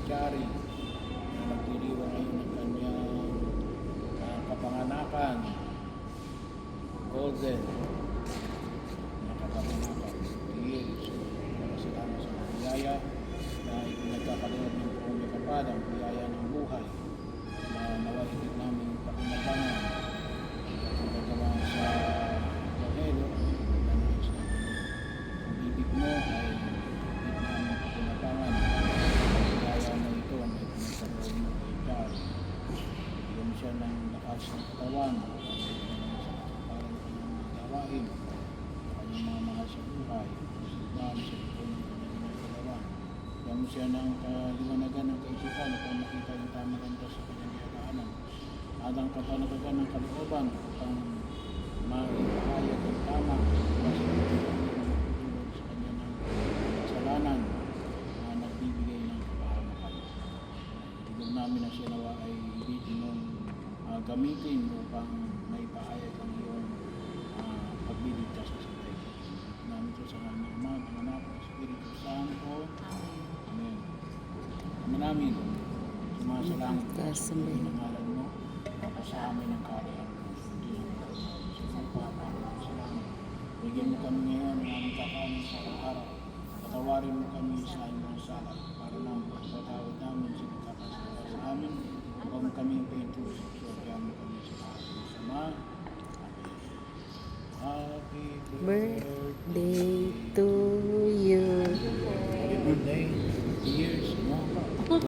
Chari na nagdiriwang ngayon ng kanyang kapanganakan, Golden na kapanganakan. Salamat sa biyaya na ipinagkakalob ng buong kapal ang biyaya ng buhay na nawahigit namin pakinabangan at nagagawa sa Evangelyo na sa ang ibig mo ay higit namin pakinabangan ang biyaya na ito na ipinagkalob mo kay Chari. Bigyan siya ng lakas ng katawan para sa kanyang gawain sa kanyang mga mahal sa buhay sa likod ng kanyang ginagawa. Bigyan mo siya ng kaliwanagan ng kaisipan upang makita yung tamang ganda sa kanyang ginagaanan. Adang kapanagagan ng kalooban upang maipahayag ang tama sa kanya ng kasalanan na nagbibigay ng kapahamakan. Ilog namin na siya nawa ay hindi mong gamitin upang maipahayag ang iyong pagliligtas sa buhay. Namin ito sa kanyang Ama, ng Anak, ng Espiritu Santo. Amen. Ama namin, sumasalangit ka sa ngalan mo, sa amin ang kaharian mo, hindi ang sa lupa, sa langit. Bigyan mo kami ngayon ng aming kakanin sa araw. Patawarin mo kami sa aming mga sala, para nang pagpatawad namin sa pagkakasala sa amin, huwag mo kami pahintuin